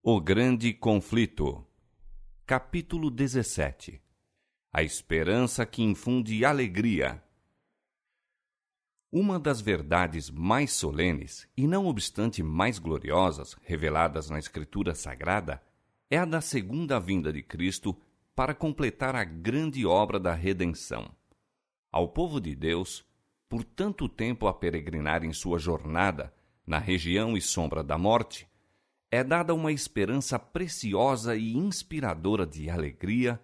O Grande Conflito. Capítulo 17. A esperança que infunde alegria. Uma das verdades mais solenes, e não obstante mais gloriosas, reveladas na Escritura Sagrada, é a da segunda vinda de Cristo para completar a grande obra da redenção. Ao povo de Deus, por tanto tempo a peregrinar em sua jornada na região e sombra da morte, é dada uma esperança preciosa e inspiradora de alegria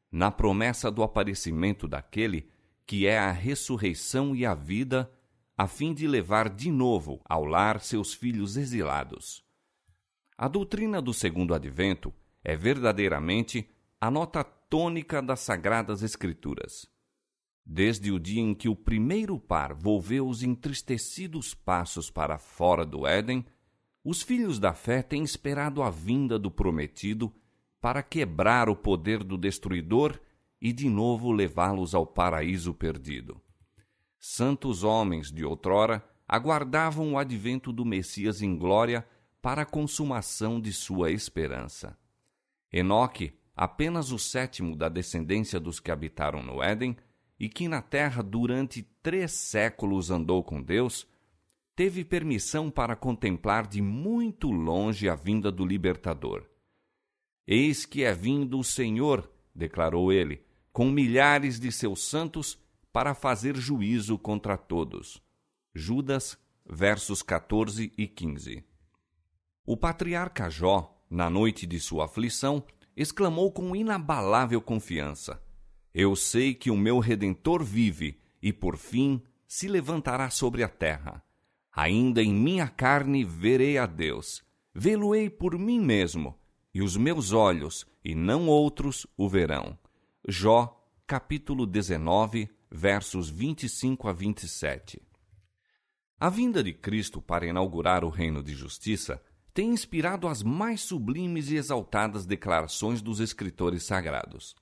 na promessa do aparecimento daquele que é a ressurreição e a vida, a fim de levar de novo ao lar seus filhos exilados. A doutrina do segundo advento é verdadeiramente a nota tônica das Sagradas Escrituras. Desde o dia em que o primeiro par volveu os entristecidos passos para fora do Éden, os filhos da fé têm esperado a vinda do prometido para quebrar o poder do destruidor e de novo levá-los ao paraíso perdido. Santos homens de outrora aguardavam o advento do Messias em glória para a consumação de sua esperança. Enoque, apenas o sétimo da descendência dos que habitaram no Éden, e que na terra durante 3 séculos andou com Deus, teve permissão para contemplar de muito longe a vinda do libertador. Eis que é vindo o Senhor, declarou ele, com milhares de seus santos para fazer juízo contra todos. Judas, versos 14 e 15. O patriarca Jó, na noite de sua aflição, exclamou com inabalável confiança: Eu sei que o meu Redentor vive e, por fim, se levantará sobre a terra. Ainda em minha carne verei a Deus. Vê-lo-ei por mim mesmo, e os meus olhos, e não outros, o verão. Jó, capítulo 19, versos 25 a 27. A vinda de Cristo para inaugurar o reino de justiça tem inspirado as mais sublimes e exaltadas declarações dos escritores sagrados.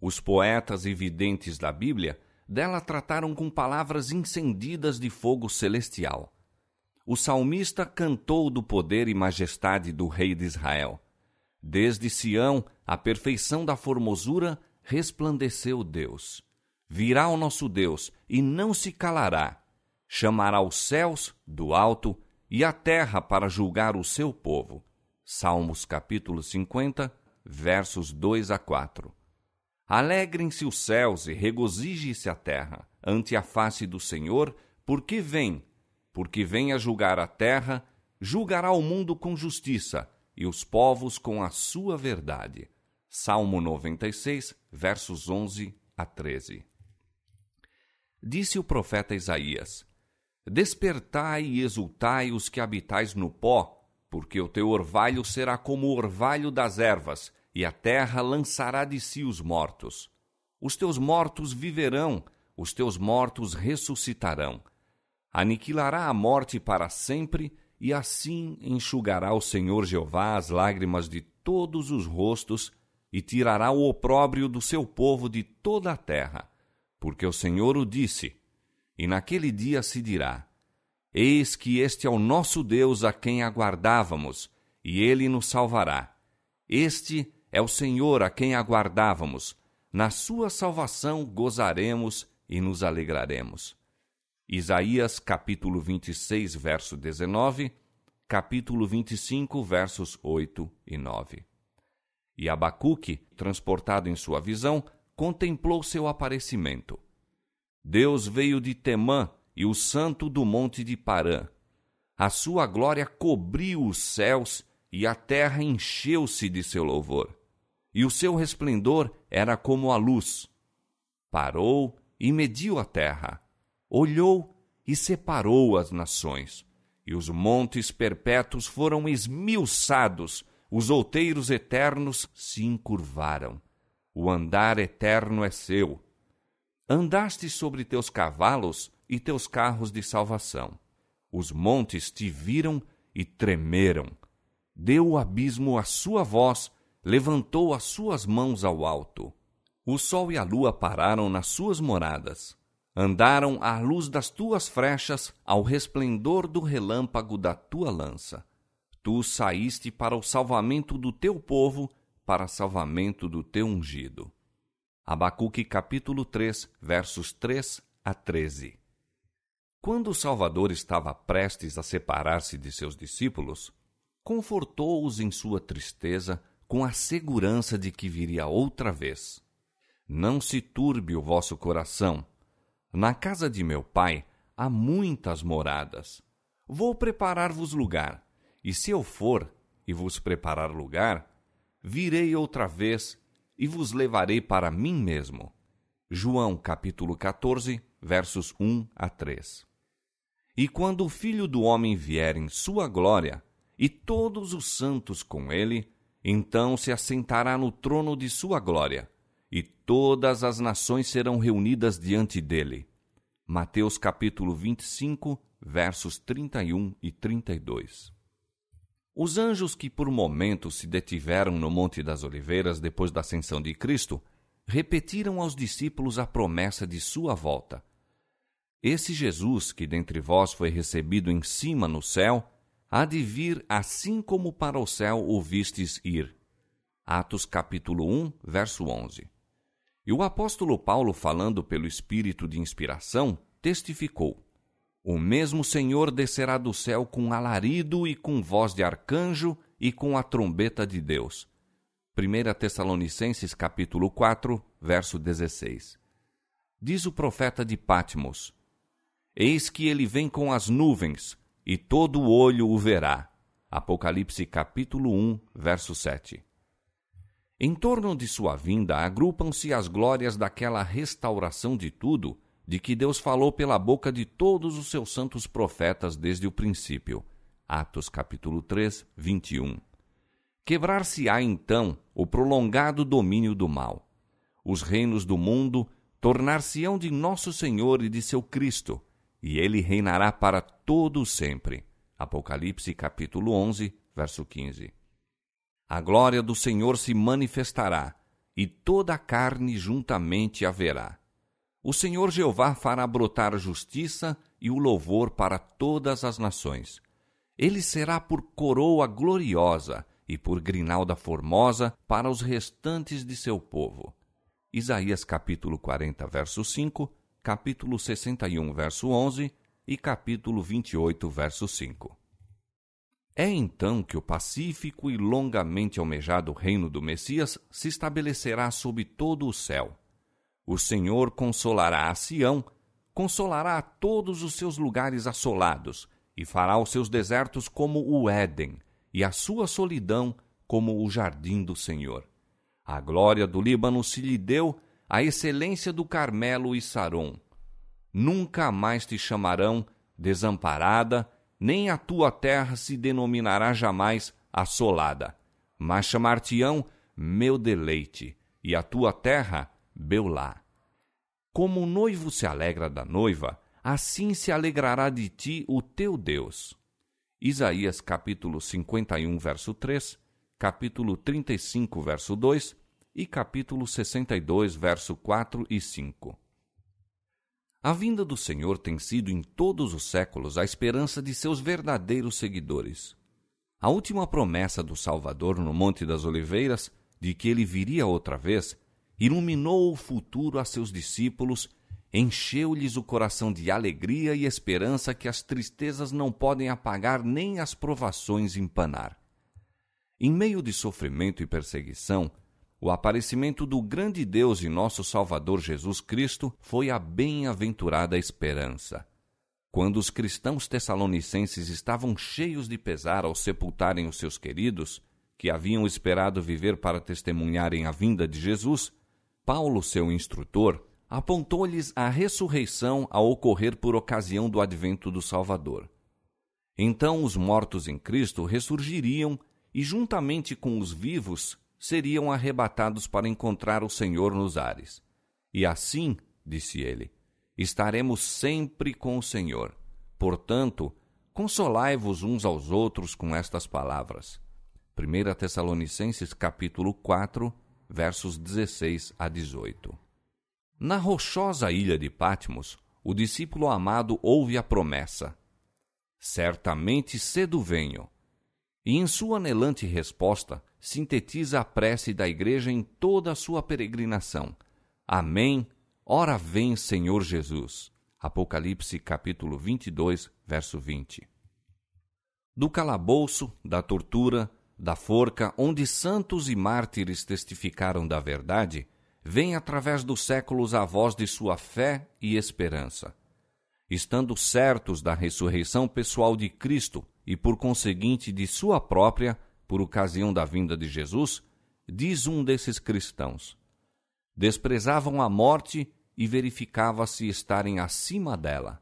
Os poetas e videntes da Bíblia dela trataram com palavras incendidas de fogo celestial. O salmista cantou do poder e majestade do Rei de Israel. Desde Sião, a perfeição da formosura, resplandeceu Deus. Virá o nosso Deus e não se calará. Chamará os céus do alto e a terra para julgar o seu povo. Salmos capítulo 50, versos 2 a 4. Alegrem-se os céus e regozije-se a terra ante a face do Senhor, porque vem a julgar a terra, julgará o mundo com justiça e os povos com a sua verdade. Salmo 96, versos 11 a 13. Disse o profeta Isaías: Despertai e exultai os que habitais no pó, porque o teu orvalho será como o orvalho das ervas, e a terra lançará de si os mortos. Os teus mortos viverão, os teus mortos ressuscitarão. Aniquilará a morte para sempre, e assim enxugará o Senhor Jeová as lágrimas de todos os rostos, e tirará o opróbrio do seu povo de toda a terra. Porque o Senhor o disse, e naquele dia se dirá: Eis que este é o nosso Deus a quem aguardávamos, e ele nos salvará. Este é o Senhor a quem aguardávamos. Na sua salvação gozaremos e nos alegraremos. Isaías, capítulo 26, verso 19, capítulo 25, versos 8 e 9. E Abacuque, transportado em sua visão, contemplou seu aparecimento. Deus veio de Temã e o santo do monte de Parã. A sua glória cobriu os céus e a terra encheu-se de seu louvor. E o seu resplendor era como a luz. Parou e mediu a terra. Olhou e separou as nações. E os montes perpétuos foram esmiuçados. Os outeiros eternos se encurvaram. O andar eterno é seu. Andaste sobre teus cavalos e teus carros de salvação. Os montes te viram e tremeram. Deu o abismo a sua voz, levantou as suas mãos ao alto. O sol e a lua pararam nas suas moradas. Andaram à luz das tuas frechas, ao resplendor do relâmpago da tua lança. tu saíste para o salvamento do teu povo, para salvamento do teu ungido. Abacuque capítulo 3, versos 3 a 13. Quando o Salvador estava prestes a separar-se de seus discípulos, confortou-os em sua tristeza com a segurança de que viria outra vez. Não se turbe o vosso coração. Na casa de meu Pai há muitas moradas. Vou preparar-vos lugar, e se eu for e vos preparar lugar, virei outra vez e vos levarei para mim mesmo. João capítulo 14, versos 1 a 3. E quando o Filho do Homem vier em sua glória, e todos os santos com ele, então se assentará no trono de sua glória, e todas as nações serão reunidas diante dele. Mateus capítulo 25, versos 31 e 32. Os anjos que por momentos se detiveram no Monte das Oliveiras depois da ascensão de Cristo, repetiram aos discípulos a promessa de sua volta. Esse Jesus, que dentre vós foi recebido em cima no céu, há de vir assim como para o céu o vistes ir. Atos capítulo 1, verso 11. E o apóstolo Paulo, falando pelo Espírito de inspiração, testificou: o mesmo Senhor descerá do céu com alarido e com voz de arcanjo e com a trombeta de Deus. 1 Tessalonicenses capítulo 4, verso 16. Diz o profeta de Patmos: eis que ele vem com as nuvens, e todo olho o verá. Apocalipse capítulo 1, verso 7. Em torno de sua vinda agrupam-se as glórias daquela restauração de tudo, de que Deus falou pela boca de todos os seus santos profetas desde o princípio. Atos capítulo 3, 21. Quebrar-se-á então o prolongado domínio do mal. Os reinos do mundo tornar-se-ão de nosso Senhor e de seu Cristo, e ele reinará para todo sempre. Apocalipse capítulo 11, verso 15. A glória do Senhor se manifestará, e toda a carne juntamente a verá. O Senhor Jeová fará brotar justiça e o louvor para todas as nações. Ele será por coroa gloriosa e por grinalda formosa para os restantes de seu povo. Isaías capítulo 40, verso 5, capítulo 61, verso 11 e capítulo 28, verso 5. É então que o pacífico e longamente almejado reino do Messias se estabelecerá sob todo o céu. O Senhor consolará a Sião, consolará a todos os seus lugares assolados, e fará os seus desertos como o Éden, e a sua solidão como o jardim do Senhor. A glória do Líbano se lhe deu, a excelência do Carmelo e Saron. Nunca mais te chamarão desamparada, nem a tua terra se denominará jamais assolada, mas chamar-te-ão meu deleite, e a tua terra Beulá. Como o noivo se alegra da noiva, assim se alegrará de ti o teu Deus. Isaías capítulo 51, verso 3, capítulo 35, verso 2 e capítulo 62, verso 4 e 5. A vinda do Senhor tem sido em todos os séculos a esperança de seus verdadeiros seguidores. A última promessa do Salvador no Monte das Oliveiras, de que ele viria outra vez, iluminou o futuro a seus discípulos, encheu-lhes o coração de alegria e esperança que as tristezas não podem apagar nem as provações empanar. Em meio de sofrimento e perseguição, o aparecimento do grande Deus e nosso Salvador Jesus Cristo foi a bem-aventurada esperança. Quando os cristãos tessalonicenses estavam cheios de pesar ao sepultarem os seus queridos, que haviam esperado viver para testemunharem a vinda de Jesus, Paulo, seu instrutor, apontou-lhes a ressurreição a ocorrer por ocasião do advento do Salvador. Então os mortos em Cristo ressurgiriam e, juntamente com os vivos, seriam arrebatados para encontrar o Senhor nos ares. E assim, disse ele, estaremos sempre com o Senhor. Portanto, consolai-vos uns aos outros com estas palavras. 1 Tessalonicenses capítulo 4, versos 16 a 18. Na rochosa ilha de Patmos, o discípulo amado ouve a promessa: certamente cedo venho. E em sua anelante resposta, sintetiza a prece da Igreja em toda a sua peregrinação. Amém, ora vem, Senhor Jesus. Apocalipse capítulo 22, verso 20. Do calabouço, da tortura, da forca, onde santos e mártires testificaram da verdade, vem através dos séculos a voz de sua fé e esperança. Estando certos da ressurreição pessoal de Cristo e, por conseguinte, de sua própria, por ocasião da vinda de Jesus, diz um desses cristãos: desprezavam a morte e verificava-se estarem acima dela.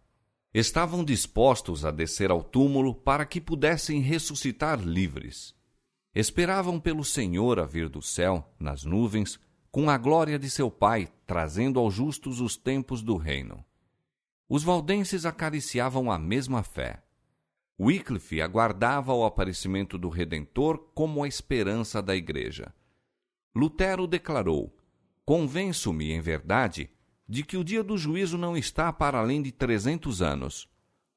Estavam dispostos a descer ao túmulo para que pudessem ressuscitar livres. Esperavam pelo Senhor a vir do céu, nas nuvens, com a glória de seu Pai, trazendo aos justos os tempos do reino. Os valdenses acariciavam a mesma fé. Wycliffe aguardava o aparecimento do Redentor como a esperança da Igreja. Lutero declarou: convenço-me, em verdade, de que o dia do juízo não está para além de 300 anos.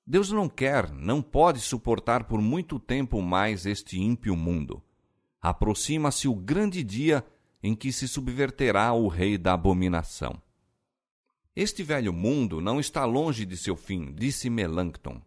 Deus não quer, não pode suportar por muito tempo mais este ímpio mundo. Aproxima-se o grande dia em que se subverterá o rei da abominação. Este velho mundo não está longe de seu fim, disse Melanchthon.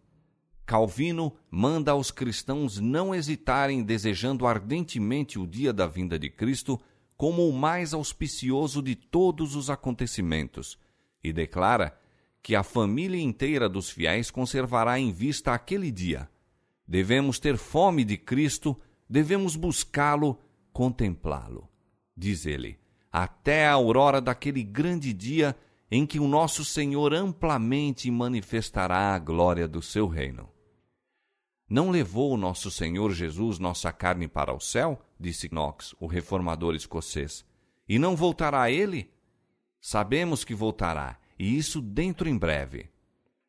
Calvino manda aos cristãos não hesitarem, desejando ardentemente o dia da vinda de Cristo como o mais auspicioso de todos os acontecimentos, e declara que a família inteira dos fiéis conservará em vista aquele dia. Devemos ter fome de Cristo, devemos buscá-lo, contemplá-lo, diz ele, até a aurora daquele grande dia em que o nosso Senhor amplamente manifestará a glória do seu reino. Não levou o nosso Senhor Jesus nossa carne para o céu? Disse Knox, o reformador escocês. E não voltará ele? Sabemos que voltará, e isso dentro em breve.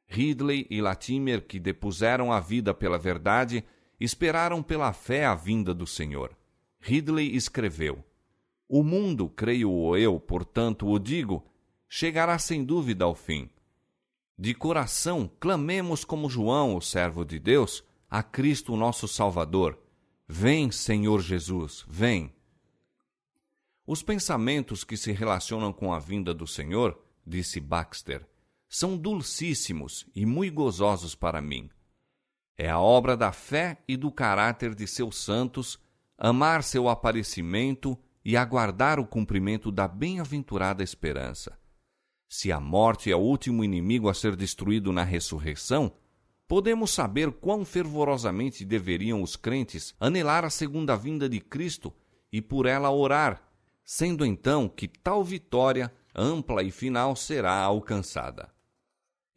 Ridley e Latimer, que depuseram a vida pela verdade, esperaram pela fé a vinda do Senhor. Ridley escreveu: o mundo, creio eu, portanto o digo, chegará sem dúvida ao fim. De coração, clamemos como João, o servo de Deus, a Cristo nosso Salvador. Vem, Senhor Jesus, vem. Os pensamentos que se relacionam com a vinda do Senhor, disse Baxter, são dulcíssimos e muito gozosos para mim. É a obra da fé e do caráter de seus santos amar seu aparecimento e aguardar o cumprimento da bem-aventurada esperança. Se a morte é o último inimigo a ser destruído na ressurreição, podemos saber quão fervorosamente deveriam os crentes anelar a segunda vinda de Cristo e por ela orar, sendo então que tal vitória ampla e final será alcançada.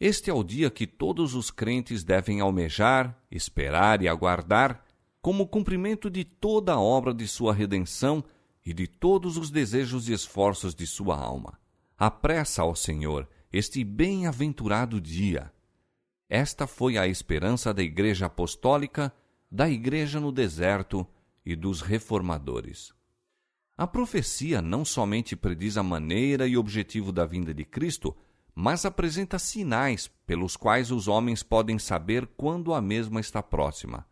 Este é o dia que todos os crentes devem almejar, esperar e aguardar, como cumprimento de toda a obra de sua redenção e de todos os desejos e esforços de sua alma. Apressa ao Senhor este bem-aventurado dia. Esta foi a esperança da Igreja Apostólica, da Igreja no deserto e dos reformadores. A profecia não somente prediz a maneira e objetivo da vinda de Cristo, mas apresenta sinais pelos quais os homens podem saber quando a mesma está próxima.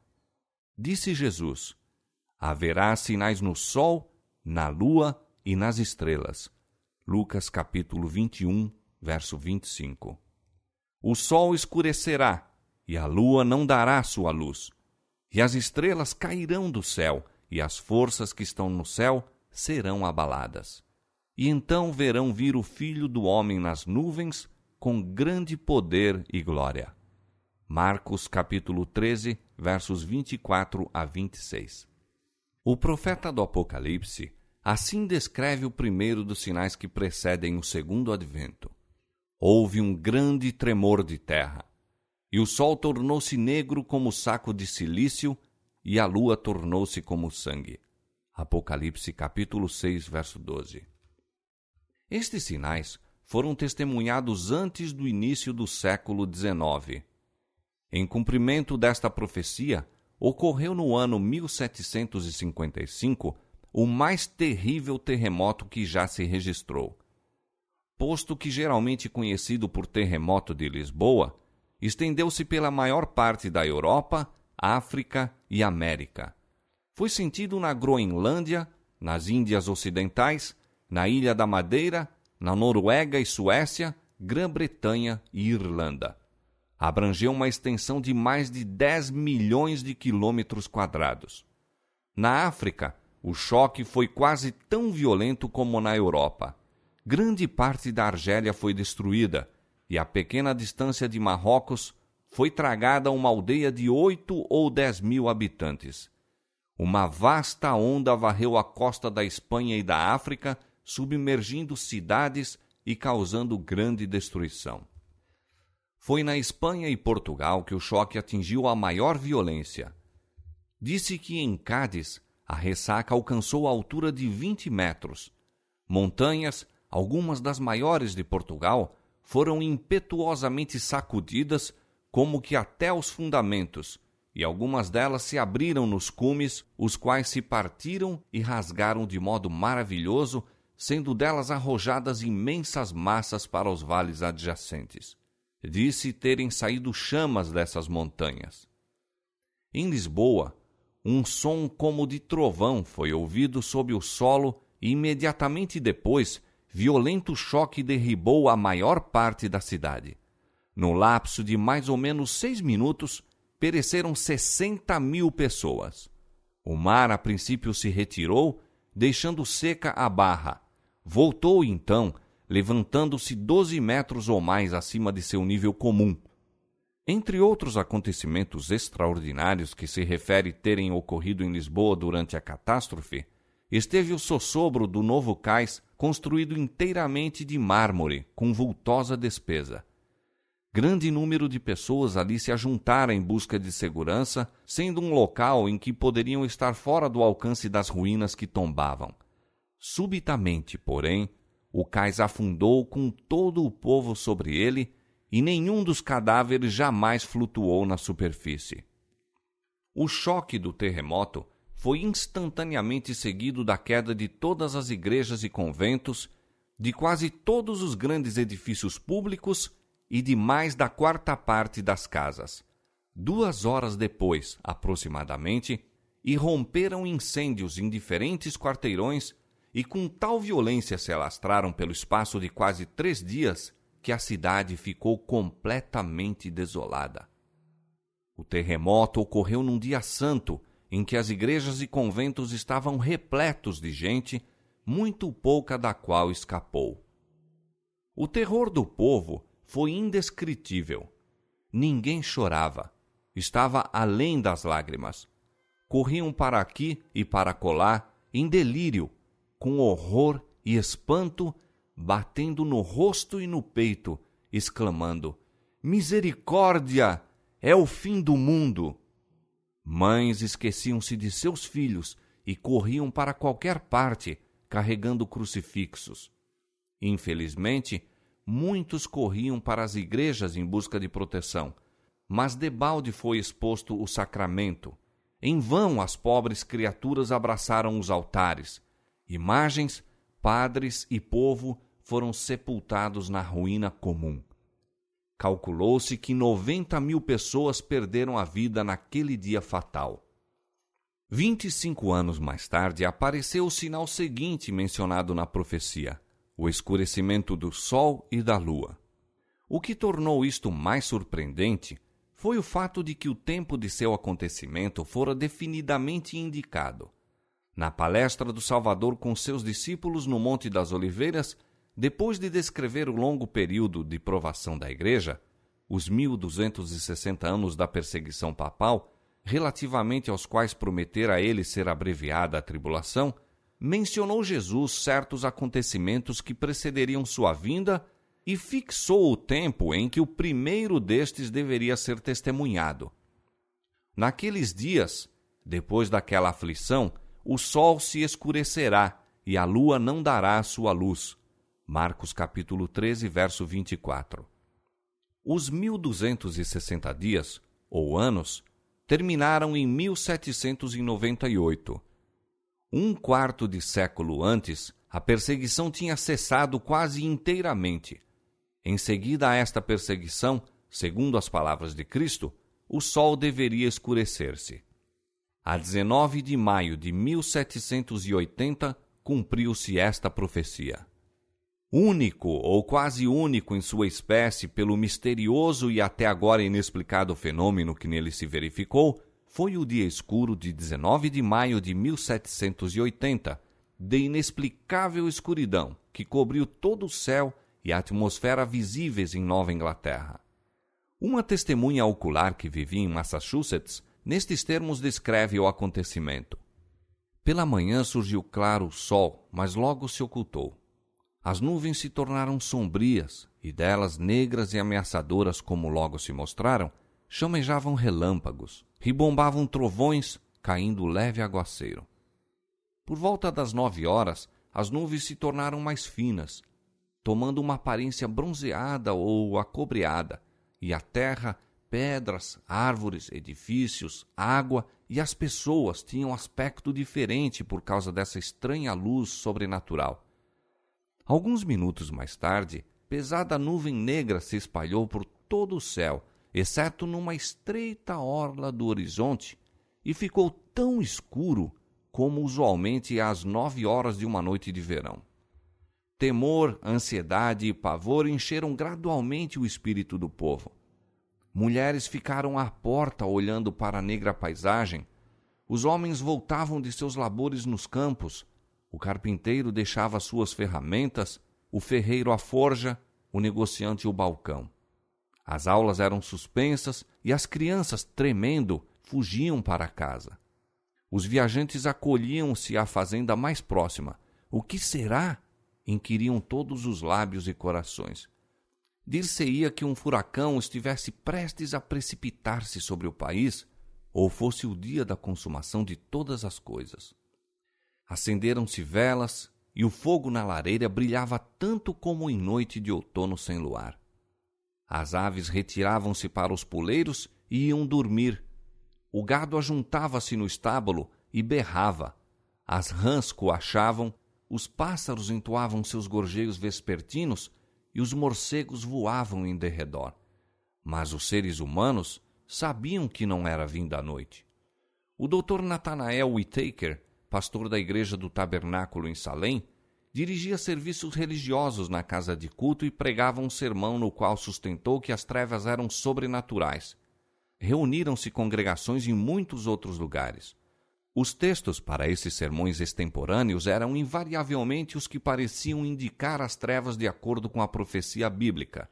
Disse Jesus: haverá sinais no sol, na lua e nas estrelas. Lucas capítulo 21, verso 25. O sol escurecerá, e a lua não dará sua luz, e as estrelas cairão do céu, e as forças que estão no céu serão abaladas. E então verão vir o Filho do Homem nas nuvens, com grande poder e glória. Marcos capítulo 13, versos 24 a 26. O profeta do Apocalipse assim descreve o primeiro dos sinais que precedem o segundo advento. Houve um grande tremor de terra, e o sol tornou-se negro como saco de cilício, e a lua tornou-se como sangue. Apocalipse capítulo 6, verso 12. Estes sinais foram testemunhados antes do início do século XIX. Em cumprimento desta profecia, ocorreu no ano 1755 o mais terrível terremoto que já se registrou. Posto que geralmente conhecido por terremoto de Lisboa, estendeu-se pela maior parte da Europa, África e América. Foi sentido na Groenlândia, nas Índias Ocidentais, na Ilha da Madeira, na Noruega e Suécia, Grã-Bretanha e Irlanda. Abrangeu uma extensão de mais de 10 milhões de quilômetros quadrados. Na África, o choque foi quase tão violento como na Europa. Grande parte da Argélia foi destruída e a pequena distância de Marrocos foi tragada uma aldeia de 8 ou 10 mil habitantes. Uma vasta onda varreu a costa da Espanha e da África, submergindo cidades e causando grande destruição. Foi na Espanha e Portugal que o choque atingiu a maior violência. Disse que em Cádiz a ressaca alcançou a altura de 20 metros. Montanhas, algumas das maiores de Portugal, foram impetuosamente sacudidas, como que até os fundamentos, e algumas delas se abriram nos cumes, os quais se partiram e rasgaram de modo maravilhoso, sendo delas arrojadas imensas massas para os vales adjacentes. Disse terem saído chamas dessas montanhas. Em Lisboa, um som como de trovão foi ouvido sob o solo e imediatamente depois, violento choque derribou a maior parte da cidade. No lapso de mais ou menos 6 minutos, pereceram 60 mil pessoas. O mar a princípio se retirou, deixando seca a barra. Voltou então, levantando-se 12 metros ou mais acima de seu nível comum. Entre outros acontecimentos extraordinários que se refere terem ocorrido em Lisboa durante a catástrofe, esteve o sossobro do novo cais construído inteiramente de mármore, com vultosa despesa. Grande número de pessoas ali se ajuntara em busca de segurança, sendo um local em que poderiam estar fora do alcance das ruínas que tombavam. Subitamente, porém, o cais afundou com todo o povo sobre ele e nenhum dos cadáveres jamais flutuou na superfície. O choque do terremoto foi instantaneamente seguido da queda de todas as igrejas e conventos, de quase todos os grandes edifícios públicos e de mais da 1/4 das casas. 2 horas depois, aproximadamente, irromperam incêndios em diferentes quarteirões e com tal violência se alastraram pelo espaço de quase 3 dias que a cidade ficou completamente desolada. O terremoto ocorreu num dia santo, em que as igrejas e conventos estavam repletos de gente, muito pouca da qual escapou. O terror do povo foi indescritível. Ninguém chorava. Estava além das lágrimas. Corriam para aqui e para acolá, em delírio, com horror e espanto, batendo no rosto e no peito, exclamando: "Misericórdia! É o fim do mundo!" Mães esqueciam-se de seus filhos e corriam para qualquer parte, carregando crucifixos. Infelizmente, muitos corriam para as igrejas em busca de proteção, mas debalde foi exposto o sacramento. Em vão as pobres criaturas abraçaram os altares. Imagens, padres e povo foram sepultados na ruína comum. Calculou-se que 90 mil pessoas perderam a vida naquele dia fatal. 25 anos mais tarde apareceu o sinal seguinte mencionado na profecia: o escurecimento do sol e da lua. O que tornou isto mais surpreendente foi o fato de que o tempo de seu acontecimento fora definidamente indicado. Na palestra do Salvador com seus discípulos no Monte das Oliveiras, depois de descrever o longo período de provação da Igreja, os 1260 anos da perseguição papal, relativamente aos quais prometera a ele ser abreviada a tribulação, mencionou Jesus certos acontecimentos que precederiam sua vinda e fixou o tempo em que o primeiro destes deveria ser testemunhado. Naqueles dias, depois daquela aflição, o sol se escurecerá e a lua não dará a sua luz. Marcos capítulo 13, verso 24. Os 1260 dias, ou anos, terminaram em 1798. 1/4 de século antes, a perseguição tinha cessado quase inteiramente. Em seguida a esta perseguição, segundo as palavras de Cristo, o sol deveria escurecer-se. A 19 de maio de 1780, cumpriu-se esta profecia. Único ou quase único em sua espécie pelo misterioso e até agora inexplicado fenômeno que nele se verificou, foi o dia escuro de 19 de maio de 1780, de inexplicável escuridão que cobriu todo o céu e a atmosfera visíveis em Nova Inglaterra. Uma testemunha ocular que vivia em Massachusetts, nestes termos descreve o acontecimento. Pela manhã surgiu claro o sol, mas logo se ocultou. As nuvens se tornaram sombrias, e delas, negras e ameaçadoras como logo se mostraram, chamejavam relâmpagos, ribombavam trovões, caindo leve aguaceiro. Por volta das 9 horas, as nuvens se tornaram mais finas, tomando uma aparência bronzeada ou acobreada, e a terra, pedras, árvores, edifícios, água e as pessoas tinham aspecto diferente por causa dessa estranha luz sobrenatural. Alguns minutos mais tarde, pesada nuvem negra se espalhou por todo o céu, exceto numa estreita orla do horizonte, e ficou tão escuro como usualmente às 9 horas de uma noite de verão. Temor, ansiedade e pavor encheram gradualmente o espírito do povo. Mulheres ficaram à porta olhando para a negra paisagem. Os homens voltavam de seus labores nos campos. O carpinteiro deixava suas ferramentas, o ferreiro a forja, o negociante o balcão. As aulas eram suspensas e as crianças, tremendo, fugiam para casa. Os viajantes acolhiam-se à fazenda mais próxima. O que será? Inquiriam todos os lábios e corações. Dir-se-ia que um furacão estivesse prestes a precipitar-se sobre o país, ou fosse o dia da consumação de todas as coisas. Acenderam-se velas, e o fogo na lareira brilhava tanto como em noite de outono sem luar. As aves retiravam-se para os puleiros e iam dormir. O gado ajuntava-se no estábulo e berrava. As rãs coachavam, os pássaros entoavam seus gorjeios vespertinos e os morcegos voavam em derredor. Mas os seres humanos sabiam que não era vinda a noite. O Dr. Nathanael Whittaker, pastor da Igreja do Tabernáculo em Salem, dirigia serviços religiosos na casa de culto e pregava um sermão no qual sustentou que as trevas eram sobrenaturais. Reuniram-se congregações em muitos outros lugares. Os textos para esses sermões extemporâneos eram invariavelmente os que pareciam indicar as trevas de acordo com a profecia bíblica.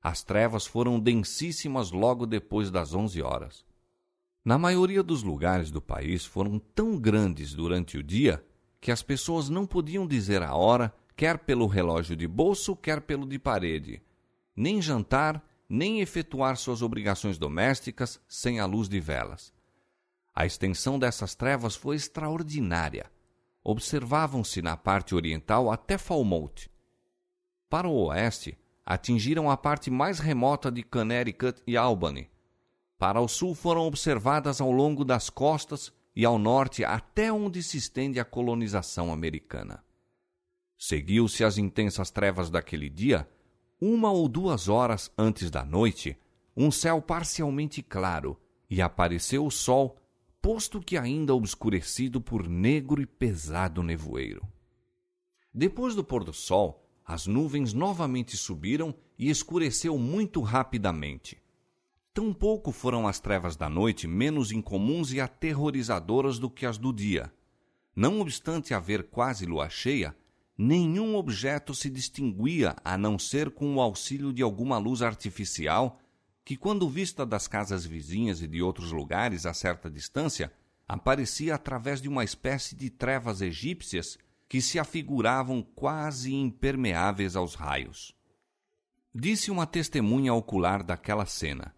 As trevas foram densíssimas logo depois das 11 horas. Na maioria dos lugares do país foram tão grandes durante o dia que as pessoas não podiam dizer a hora, quer pelo relógio de bolso, quer pelo de parede, nem jantar, nem efetuar suas obrigações domésticas sem a luz de velas. A extensão dessas trevas foi extraordinária. Observavam-se na parte oriental até Falmouth. Para o oeste, atingiram a parte mais remota de Connecticut e Albany. Para o sul foram observadas ao longo das costas e ao norte até onde se estende a colonização americana. Seguiu-se as intensas trevas daquele dia, 1 ou 2 horas antes da noite, um céu parcialmente claro, e apareceu o sol, posto que ainda obscurecido por negro e pesado nevoeiro. Depois do pôr do sol, as nuvens novamente subiram e escureceu muito rapidamente. Tampouco foram as trevas da noite menos incomuns e aterrorizadoras do que as do dia. Não obstante haver quase lua cheia, nenhum objeto se distinguia a não ser com o auxílio de alguma luz artificial que, quando vista das casas vizinhas e de outros lugares a certa distância, aparecia através de uma espécie de trevas egípcias que se afiguravam quase impermeáveis aos raios. Disse uma testemunha ocular daquela cena: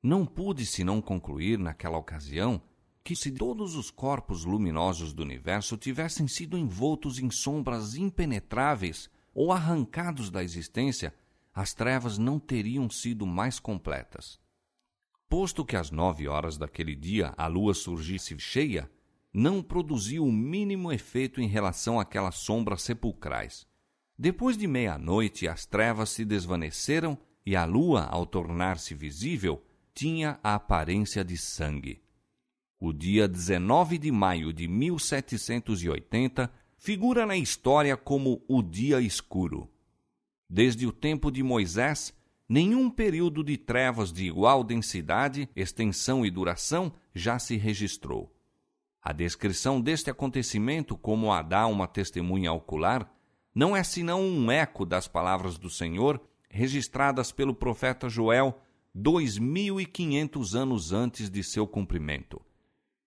não pude senão concluir naquela ocasião que, se todos os corpos luminosos do universo tivessem sido envoltos em sombras impenetráveis ou arrancados da existência, as trevas não teriam sido mais completas. Posto que às 9 horas daquele dia a lua surgisse cheia, não produziu o mínimo efeito em relação àquelas sombras sepulcrais. Depois de meia-noite, as trevas se desvaneceram e a lua, ao tornar-se visível, tinha a aparência de sangue. O dia 19 de maio de 1780 figura na história como o Dia Escuro. Desde o tempo de Moisés, nenhum período de trevas de igual densidade, extensão e duração já se registrou. A descrição deste acontecimento, como a dá uma testemunha ocular, não é senão um eco das palavras do Senhor registradas pelo profeta Joel 2.500 anos antes de seu cumprimento.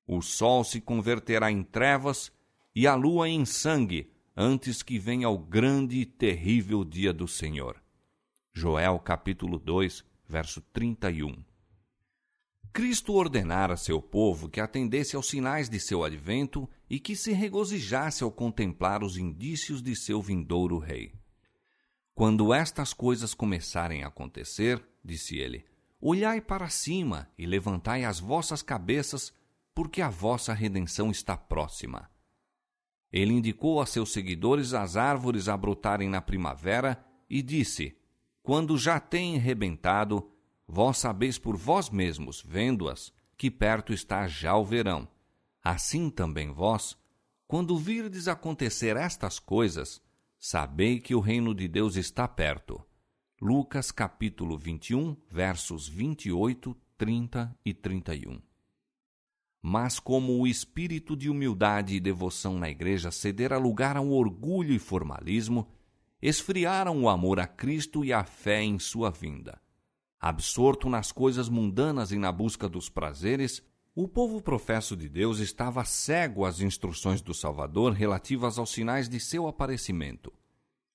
O sol se converterá em trevas e a lua em sangue antes que venha o grande e terrível dia do Senhor. Joel capítulo 2, verso 31. Cristo ordenara a seu povo que atendesse aos sinais de seu advento e que se regozijasse ao contemplar os indícios de seu vindouro rei. Quando estas coisas começarem a acontecer, disse ele, olhai para cima e levantai as vossas cabeças, porque a vossa redenção está próxima. Ele indicou a seus seguidores as árvores a brotarem na primavera e disse, quando já têm rebentado, vós sabeis por vós mesmos, vendo-as, que perto está já o verão. Assim também vós, quando virdes acontecer estas coisas, sabei que o reino de Deus está perto. Lucas capítulo 21, versos 28, 30 e 31. Mas como o espírito de humildade e devoção na igreja cedera lugar ao orgulho e formalismo, esfriaram o amor a Cristo e a fé em sua vinda. Absorto nas coisas mundanas e na busca dos prazeres, o povo professo de Deus estava cego às instruções do Salvador relativas aos sinais de seu aparecimento.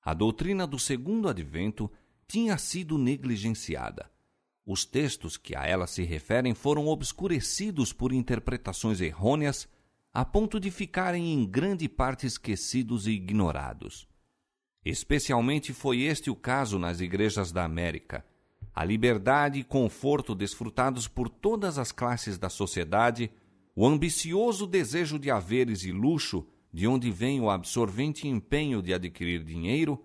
A doutrina do segundo advento tinha sido negligenciada. Os textos que a ela se referem foram obscurecidos por interpretações errôneas, a ponto de ficarem em grande parte esquecidos e ignorados. Especialmente foi este o caso nas igrejas da América. A liberdade e conforto desfrutados por todas as classes da sociedade, o ambicioso desejo de haveres e luxo, de onde vem o absorvente empenho de adquirir dinheiro,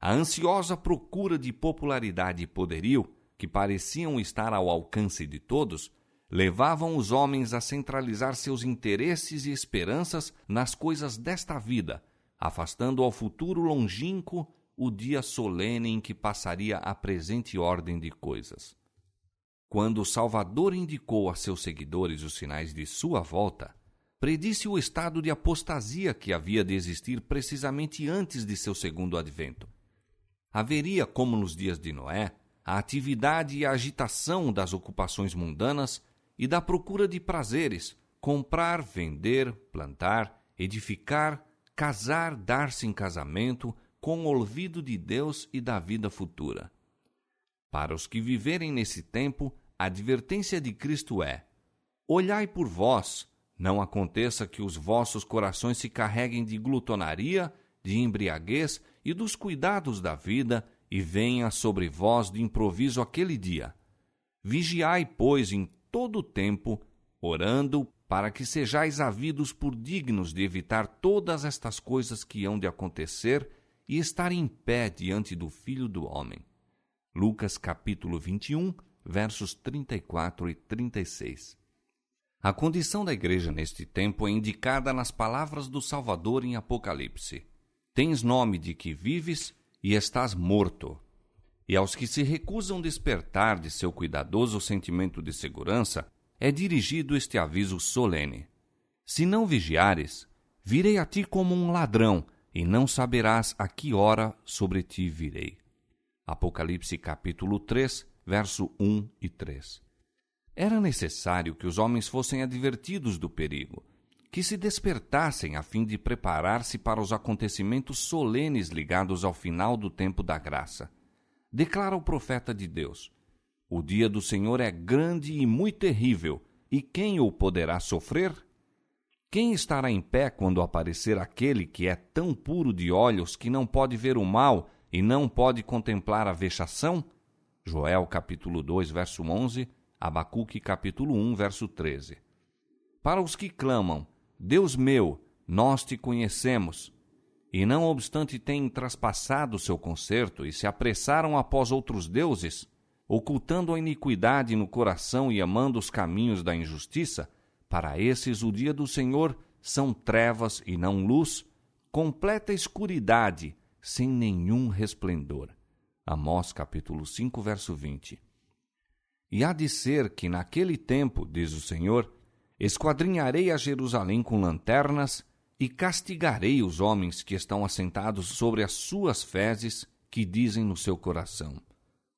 a ansiosa procura de popularidade e poderio, que pareciam estar ao alcance de todos, levavam os homens a centralizar seus interesses e esperanças nas coisas desta vida, afastando ao futuro longínquo o dia solene em que passaria a presente ordem de coisas. Quando o Salvador indicou a seus seguidores os sinais de sua volta, predisse o estado de apostasia que havia de existir precisamente antes de seu segundo advento. Haveria, como nos dias de Noé, a atividade e a agitação das ocupações mundanas e da procura de prazeres, comprar, vender, plantar, edificar, casar, dar-se em casamento, com o olvido de Deus e da vida futura. Para os que viverem nesse tempo, a advertência de Cristo é: olhai por vós, não aconteça que os vossos corações se carreguem de glutonaria, de embriaguez e dos cuidados da vida, e venha sobre vós de improviso aquele dia. Vigiai, pois, em todo o tempo, orando, para que sejais havidos por dignos de evitar todas estas coisas que hão de acontecer e estar em pé diante do Filho do Homem. Lucas capítulo 21, versos 34 e 36. A condição da igreja neste tempo é indicada nas palavras do Salvador em Apocalipse. Tens nome de que vives e estás morto. E aos que se recusam despertar de seu cuidadoso sentimento de segurança, é dirigido este aviso solene: se não vigiares, virei a ti como um ladrão, e não saberás a que hora sobre ti virei. Apocalipse capítulo 3, verso 1 e 3. Era necessário que os homens fossem advertidos do perigo, que se despertassem a fim de preparar-se para os acontecimentos solenes ligados ao final do tempo da graça. Declara o profeta de Deus: o dia do Senhor é grande e muito terrível, e quem o poderá sofrer? Quem estará em pé quando aparecer aquele que é tão puro de olhos que não pode ver o mal e não pode contemplar a vexação? Joel capítulo 2, verso 11, Abacuque capítulo 1, verso 13. Para os que clamam: Deus meu, nós te conhecemos, e não obstante têm traspassado seu concerto e se apressaram após outros deuses, ocultando a iniquidade no coração e amando os caminhos da injustiça, Para esses o dia do Senhor são trevas e não luz, completa escuridade, sem nenhum resplendor. Amós capítulo 5, verso 20. E há de ser que naquele tempo, diz o Senhor, esquadrinharei a Jerusalém com lanternas e castigarei os homens que estão assentados sobre as suas fezes, que dizem no seu coração: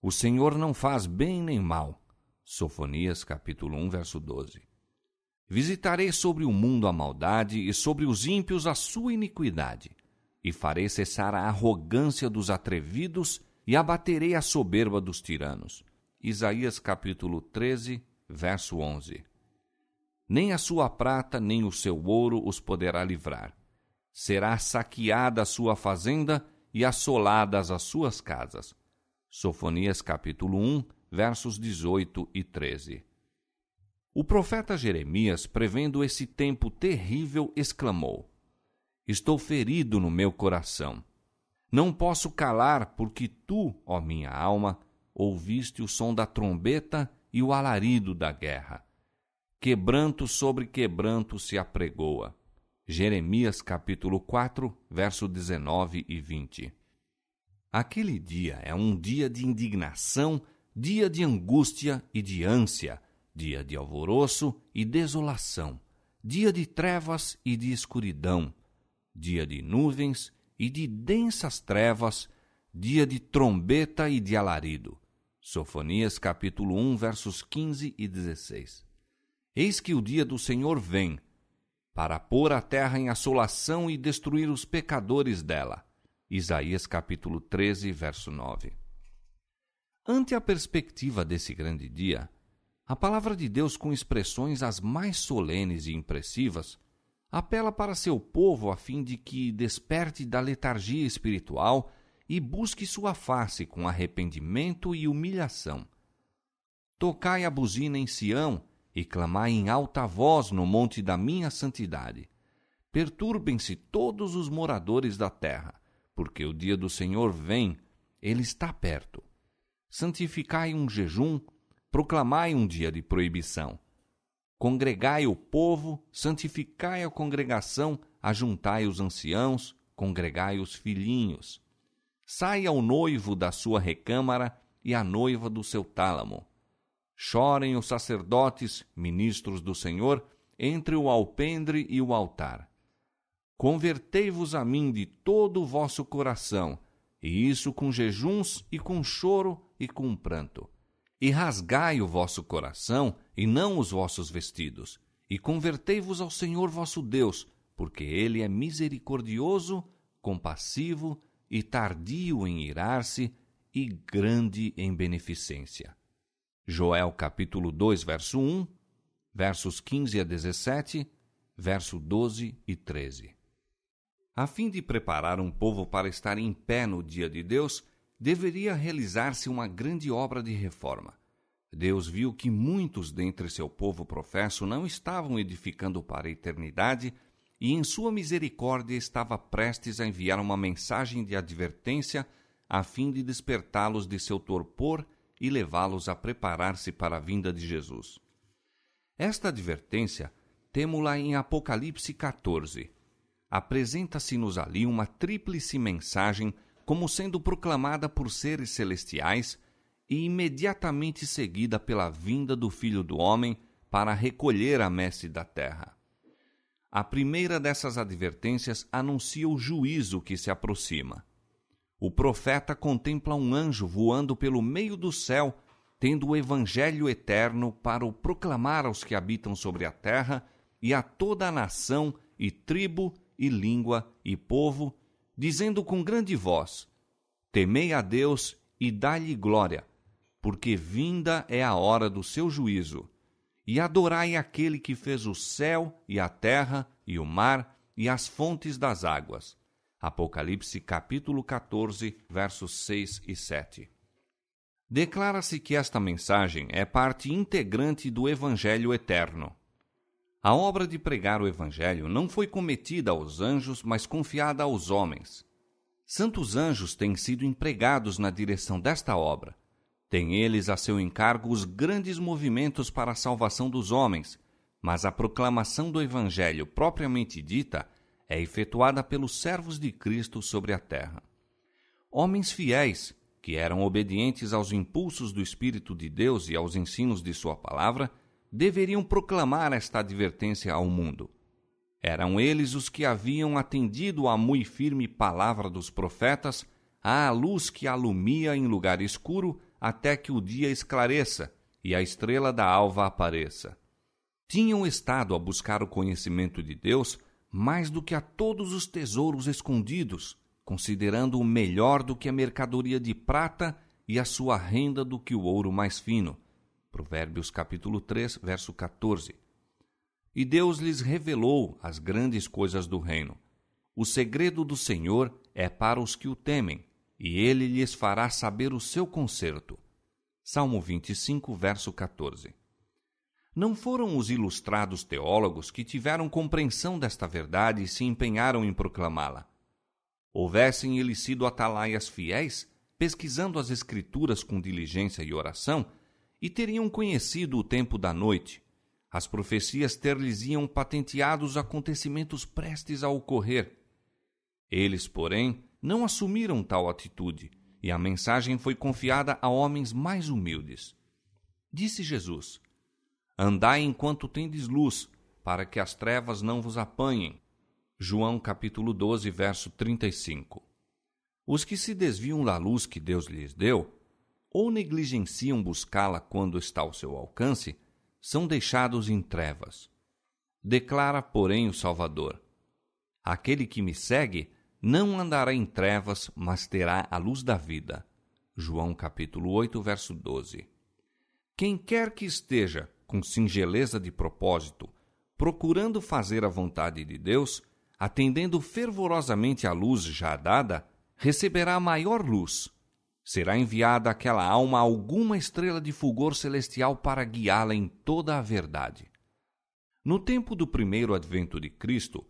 o Senhor não faz bem nem mal. Sofonias capítulo 1, verso 12. Visitarei sobre o mundo a maldade e sobre os ímpios a sua iniquidade, e farei cessar a arrogância dos atrevidos e abaterei a soberba dos tiranos. Isaías capítulo 13, verso 11. Nem a sua prata nem o seu ouro os poderá livrar. Será saqueada a sua fazenda e assoladas as suas casas. Sofonias capítulo 1, versos 18 e 13. O profeta Jeremias, prevendo esse tempo terrível, exclamou: estou ferido no meu coração. Não posso calar, porque tu, ó minha alma, ouviste o som da trombeta e o alarido da guerra. Quebranto sobre quebranto se apregoa. Jeremias capítulo 4, verso 19 e 20. Aquele dia é um dia de indignação, dia de angústia e de ânsia, dia de alvoroço e desolação, dia de trevas e de escuridão, dia de nuvens e de densas trevas, dia de trombeta e de alarido. Sofonias capítulo 1, versos 15 e 16. Eis que o dia do Senhor vem, para pôr a terra em assolação e destruir os pecadores dela. Isaías capítulo 13, verso 9. Ante a perspectiva desse grande dia, a palavra de Deus, com expressões as mais solenes e impressivas, apela para seu povo a fim de que desperte da letargia espiritual e busque sua face com arrependimento e humilhação. Tocai a buzina em Sião e clamai em alta voz no monte da minha santidade. Perturbem-se todos os moradores da terra, porque o dia do Senhor vem, ele está perto. Santificai um jejum, proclamai um dia de proibição. Congregai o povo, santificai a congregação, ajuntai os anciãos, congregai os filhinhos. Saia o noivo da sua recâmara e a noiva do seu tálamo. Chorem os sacerdotes, ministros do Senhor, entre o alpendre e o altar. Convertei-vos a mim de todo o vosso coração, e isso com jejuns e com choro e com pranto. E rasgai o vosso coração, e não os vossos vestidos, e convertei-vos ao Senhor vosso Deus, porque ele é misericordioso, compassivo e tardio em irar-se, e grande em beneficência. Joel capítulo 2, verso 1, versos 15 a 17, verso 12 e 13. A fim de preparar um povo para estar em pé no dia de Deus, deveria realizar-se uma grande obra de reforma. Deus viu que muitos dentre seu povo professo não estavam edificando para a eternidade e, em sua misericórdia, estava prestes a enviar uma mensagem de advertência a fim de despertá-los de seu torpor e levá-los a preparar-se para a vinda de Jesus. Esta advertência temo-la em Apocalipse 14. Apresenta-se-nos ali uma tríplice mensagem como sendo proclamada por seres celestiais e imediatamente seguida pela vinda do Filho do Homem para recolher a messe da terra. A primeira dessas advertências anuncia o juízo que se aproxima. O profeta contempla um anjo voando pelo meio do céu, tendo o evangelho eterno para o proclamar aos que habitam sobre a terra e a toda a nação e tribo e língua e povo, dizendo com grande voz: temei a Deus e dai-lhe glória, porque vinda é a hora do seu juízo, e adorai aquele que fez o céu e a terra e o mar e as fontes das águas. Apocalipse capítulo 14, versos 6 e 7. Declara-se que esta mensagem é parte integrante do Evangelho eterno. A obra de pregar o Evangelho não foi cometida aos anjos, mas confiada aos homens. Santos anjos têm sido empregados na direção desta obra. Têm eles a seu encargo os grandes movimentos para a salvação dos homens, mas a proclamação do Evangelho propriamente dita é efetuada pelos servos de Cristo sobre a terra. Homens fiéis, que eram obedientes aos impulsos do Espírito de Deus e aos ensinos de sua palavra, deveriam proclamar esta advertência ao mundo. Eram eles os que haviam atendido à muito firme palavra dos profetas, à luz que alumia em lugar escuro até que o dia esclareça e a estrela da alva apareça. Tinham estado a buscar o conhecimento de Deus mais do que a todos os tesouros escondidos, considerando-o melhor do que a mercadoria de prata e a sua renda do que o ouro mais fino. Provérbios capítulo 3, verso 14. E Deus lhes revelou as grandes coisas do reino. O segredo do Senhor é para os que o temem, e ele lhes fará saber o seu conserto. Salmo 25, verso 14. Não foram os ilustrados teólogos que tiveram compreensão desta verdade e se empenharam em proclamá-la. Houvessem eles sido atalaias fiéis, pesquisando as Escrituras com diligência e oração, e teriam conhecido o tempo da noite, as profecias ter-lhes-iam patenteado os acontecimentos prestes a ocorrer. Eles, porém, não assumiram tal atitude, e a mensagem foi confiada a homens mais humildes. Disse Jesus: Andai enquanto tendes luz, para que as trevas não vos apanhem. João capítulo 12, verso 35. Os que se desviam da luz que Deus lhes deu, ou negligenciam buscá-la quando está ao seu alcance, são deixados em trevas. Declara, porém, o Salvador: Aquele que me segue não andará em trevas, mas terá a luz da vida. João capítulo 8, verso 12. Quem quer que esteja com singeleza de propósito, procurando fazer a vontade de Deus, atendendo fervorosamente à luz já dada, receberá maior luz. Será enviada àquela alma alguma estrela de fulgor celestial para guiá-la em toda a verdade. No tempo do primeiro advento de Cristo,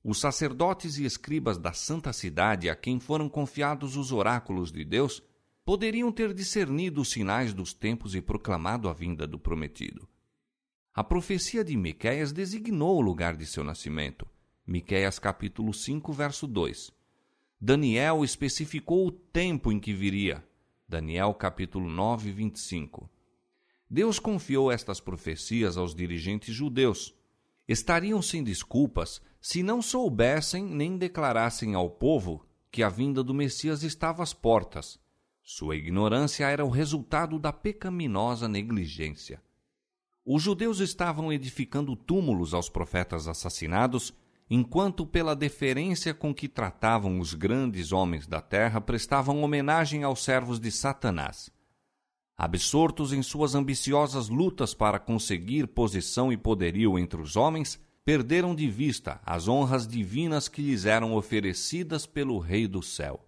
os sacerdotes e escribas da santa cidade a quem foram confiados os oráculos de Deus poderiam ter discernido os sinais dos tempos e proclamado a vinda do prometido. A profecia de Miqueias designou o lugar de seu nascimento. Miqueias capítulo 5, verso 2. Daniel especificou o tempo em que viria. Daniel capítulo 9, 25. Deus confiou estas profecias aos dirigentes judeus. Estariam sem desculpas se não soubessem nem declarassem ao povo que a vinda do Messias estava às portas. Sua ignorância era o resultado da pecaminosa negligência. Os judeus estavam edificando túmulos aos profetas assassinados, enquanto pela deferência com que tratavam os grandes homens da terra prestavam homenagem aos servos de Satanás. Absortos em suas ambiciosas lutas para conseguir posição e poderio entre os homens, perderam de vista as honras divinas que lhes eram oferecidas pelo Rei do Céu.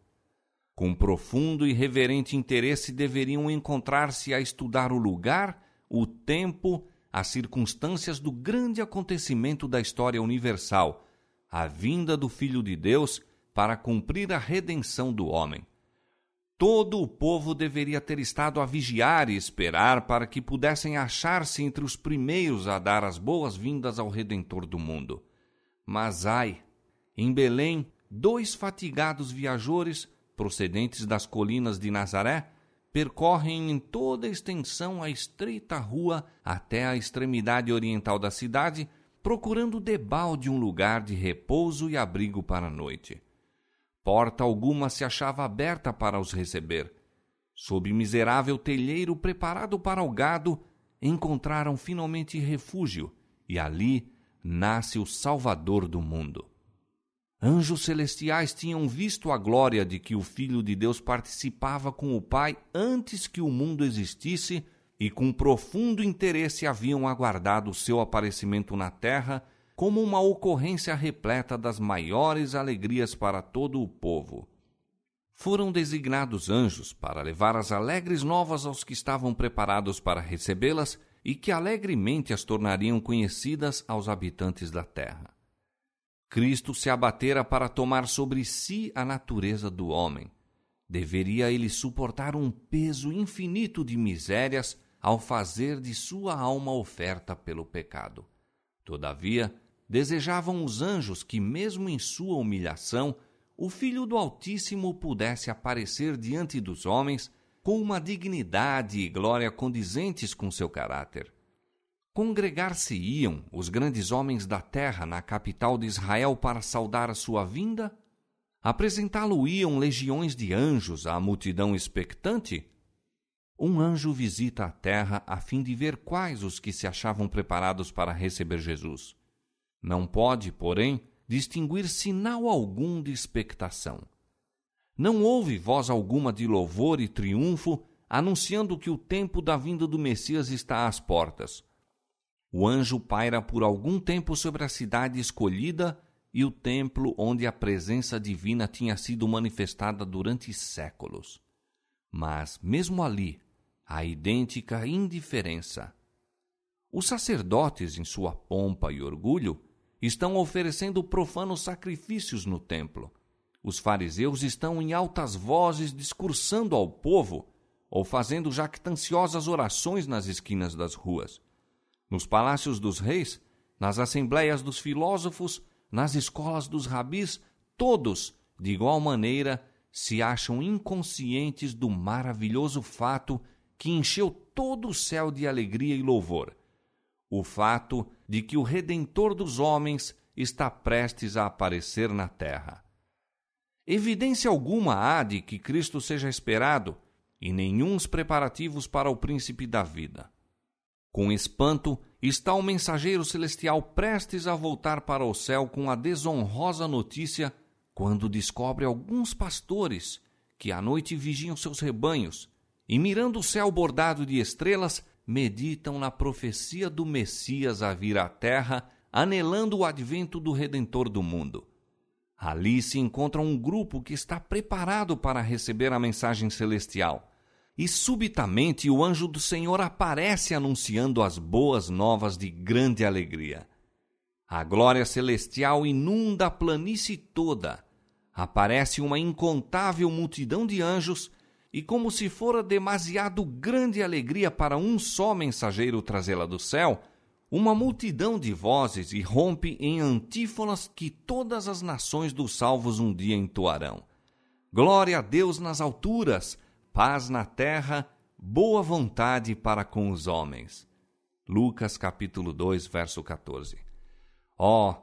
Com profundo e reverente interesse deveriam encontrar-se a estudar o lugar, o tempo, as circunstâncias do grande acontecimento da história universal, a vinda do Filho de Deus para cumprir a redenção do homem. Todo o povo deveria ter estado a vigiar e esperar para que pudessem achar-se entre os primeiros a dar as boas-vindas ao Redentor do mundo. Mas ai, em Belém, 2 fatigados viajores, procedentes das colinas de Nazaré, percorrem em toda a extensão a estreita rua até a extremidade oriental da cidade, procurando debalde um lugar de repouso e abrigo para a noite. Porta alguma se achava aberta para os receber. Sob miserável telheiro preparado para o gado, encontraram finalmente refúgio, e ali nasce o Salvador do mundo. Anjos celestiais tinham visto a glória de que o Filho de Deus participava com o Pai antes que o mundo existisse e com profundo interesse haviam aguardado o seu aparecimento na terra como uma ocorrência repleta das maiores alegrias para todo o povo. Foram designados anjos para levar as alegres novas aos que estavam preparados para recebê-las e que alegremente as tornariam conhecidas aos habitantes da terra. Cristo se abatera para tomar sobre si a natureza do homem. Deveria ele suportar um peso infinito de misérias ao fazer de sua alma oferta pelo pecado. Todavia, desejavam os anjos que, mesmo em sua humilhação, o Filho do Altíssimo pudesse aparecer diante dos homens com uma dignidade e glória condizentes com seu caráter. Congregar-se-iam os grandes homens da terra na capital de Israel para saudar a sua vinda? Apresentá-lo-iam legiões de anjos à multidão expectante? Um anjo visita a terra a fim de ver quais os que se achavam preparados para receber Jesus. Não pode, porém, distinguir sinal algum de expectação. Não houve voz alguma de louvor e triunfo, anunciando que o tempo da vinda do Messias está às portas. O anjo paira por algum tempo sobre a cidade escolhida e o templo onde a presença divina tinha sido manifestada durante séculos. Mas, mesmo ali, há idêntica indiferença. Os sacerdotes, em sua pompa e orgulho, estão oferecendo profanos sacrifícios no templo. Os fariseus estão em altas vozes discursando ao povo ou fazendo jactanciosas orações nas esquinas das ruas. Nos palácios dos reis, nas assembleias dos filósofos, nas escolas dos rabis, todos, de igual maneira, se acham inconscientes do maravilhoso fato que encheu todo o céu de alegria e louvor. O fato de que o Redentor dos homens está prestes a aparecer na terra. Evidência alguma há de que Cristo seja esperado, e nenhuns preparativos para o príncipe da vida. Com espanto, está o mensageiro celestial prestes a voltar para o céu com a desonrosa notícia quando descobre alguns pastores que à noite vigiam seus rebanhos e, mirando o céu bordado de estrelas, meditam na profecia do Messias a vir à terra, anelando o advento do Redentor do mundo. Ali se encontra um grupo que está preparado para receber a mensagem celestial. E subitamente o anjo do Senhor aparece anunciando as boas novas de grande alegria. A glória celestial inunda a planície toda. Aparece uma incontável multidão de anjos e, como se fora demasiado grande alegria para um só mensageiro trazê-la do céu, uma multidão de vozes irrompe em antífonas que todas as nações dos salvos um dia entoarão. Glória a Deus nas alturas, paz na terra, boa vontade para com os homens. Lucas capítulo 2, verso 14. Oh,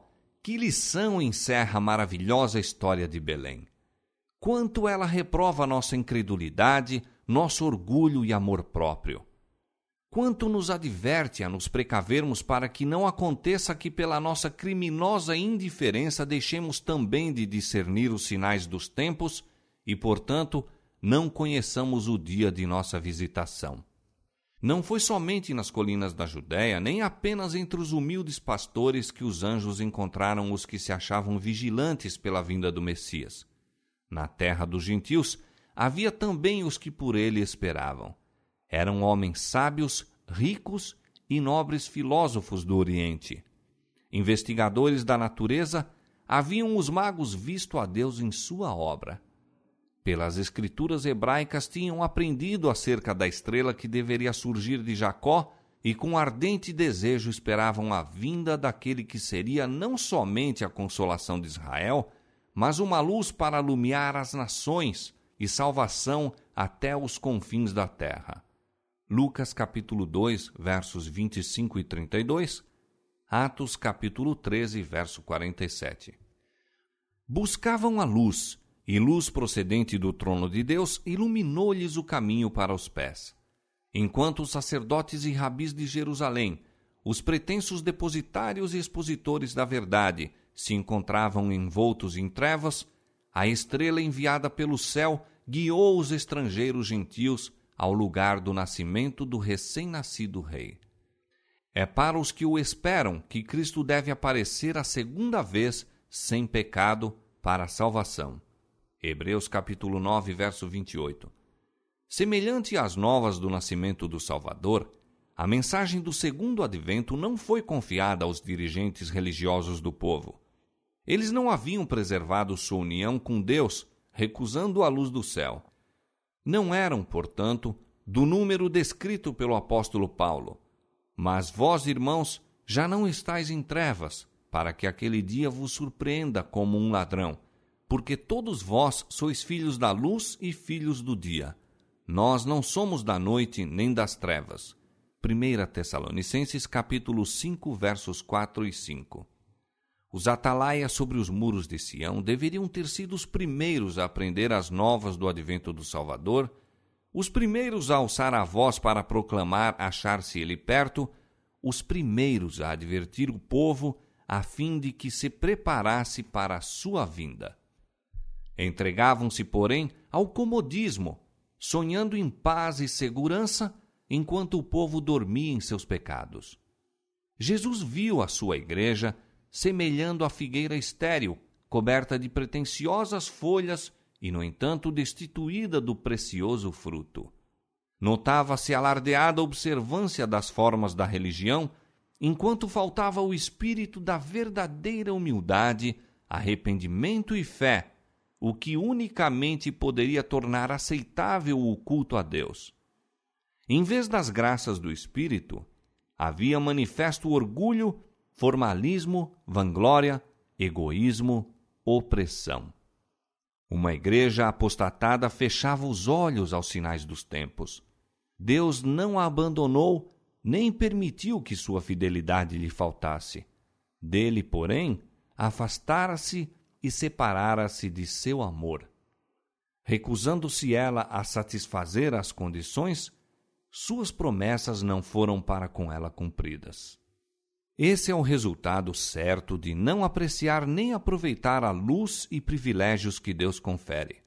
que lição encerra a maravilhosa história de Belém! Quanto ela reprova nossa incredulidade, nosso orgulho e amor próprio. Quanto nos adverte a nos precavermos para que não aconteça que pela nossa criminosa indiferença deixemos também de discernir os sinais dos tempos e, portanto, não conheçamos o dia de nossa visitação. Não foi somente nas colinas da Judéia, nem apenas entre os humildes pastores que os anjos encontraram os que se achavam vigilantes pela vinda do Messias. Na terra dos gentios, havia também os que por ele esperavam. Eram homens sábios, ricos e nobres filósofos do Oriente. Investigadores da natureza, haviam os magos visto a Deus em sua obra. Pelas escrituras hebraicas tinham aprendido acerca da estrela que deveria surgir de Jacó e com ardente desejo esperavam a vinda daquele que seria não somente a consolação de Israel, mas uma luz para alumiar as nações e salvação até os confins da terra. Lucas capítulo 2, versos 25 e 32, Atos capítulo 13, verso 47. Buscavam a luz, e luz procedente do trono de Deus iluminou-lhes o caminho para os pés. Enquanto os sacerdotes e rabis de Jerusalém, os pretensos depositários e expositores da verdade, se encontravam envoltos em trevas, a estrela enviada pelo céu guiou os estrangeiros gentios ao lugar do nascimento do recém-nascido rei. É para os que o esperam que Cristo deve aparecer a segunda vez sem pecado para a salvação. Hebreus capítulo 9, verso 28. Semelhante às novas do nascimento do Salvador, a mensagem do segundo advento não foi confiada aos dirigentes religiosos do povo. Eles não haviam preservado sua união com Deus, recusando a luz do céu. Não eram, portanto, do número descrito pelo apóstolo Paulo. Mas vós, irmãos, já não estais em trevas, para que aquele dia vos surpreenda como um ladrão, porque todos vós sois filhos da luz e filhos do dia. Nós não somos da noite nem das trevas. 1 Tessalonicenses capítulo 5, versos 4 e 5. Os atalaias sobre os muros de Sião deveriam ter sido os primeiros a aprender as novas do advento do Salvador, os primeiros a alçar a voz para proclamar achar-se ele perto, os primeiros a advertir o povo a fim de que se preparasse para a sua vinda. Entregavam-se, porém, ao comodismo, sonhando em paz e segurança, enquanto o povo dormia em seus pecados. Jesus viu a sua igreja semelhando a figueira estéril, coberta de pretensiosas folhas e, no entanto, destituída do precioso fruto. Notava-se alardeada observância das formas da religião, enquanto faltava o espírito da verdadeira humildade, arrependimento e fé, o que unicamente poderia tornar aceitável o culto a Deus. Em vez das graças do Espírito, havia manifesto orgulho, formalismo, vanglória, egoísmo, opressão. Uma igreja apostatada fechava os olhos aos sinais dos tempos. Deus não a abandonou, nem permitiu que sua fidelidade lhe faltasse. Dele, porém, afastara-se e separara-se de seu amor. Recusando-se ela a satisfazer as condições, suas promessas não foram para com ela cumpridas. Esse é o resultado certo de não apreciar nem aproveitar a luz e privilégios que Deus confere.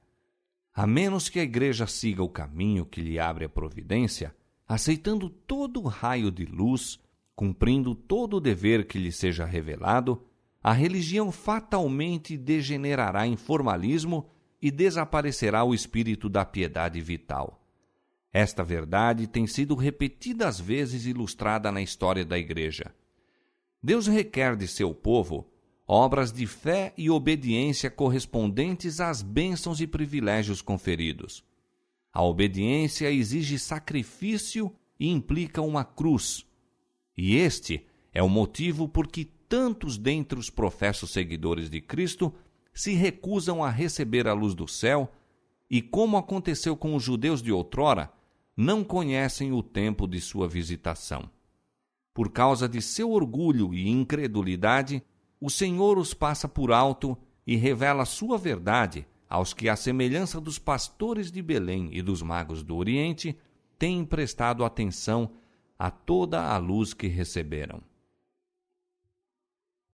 A menos que a igreja siga o caminho que lhe abre a providência, aceitando todo o raio de luz, cumprindo todo o dever que lhe seja revelado, a religião fatalmente degenerará em formalismo e desaparecerá o espírito da piedade vital. Esta verdade tem sido repetidas vezes ilustrada na história da igreja. Deus requer de seu povo obras de fé e obediência correspondentes às bênçãos e privilégios conferidos. A obediência exige sacrifício e implica uma cruz. E este é o motivo por que tantos dentre os professos seguidores de Cristo se recusam a receber a luz do céu e, como aconteceu com os judeus de outrora, não conhecem o tempo de sua visitação. Por causa de seu orgulho e incredulidade, o Senhor os passa por alto e revela sua verdade aos que, à semelhança dos pastores de Belém e dos magos do Oriente, têm prestado atenção a toda a luz que receberam.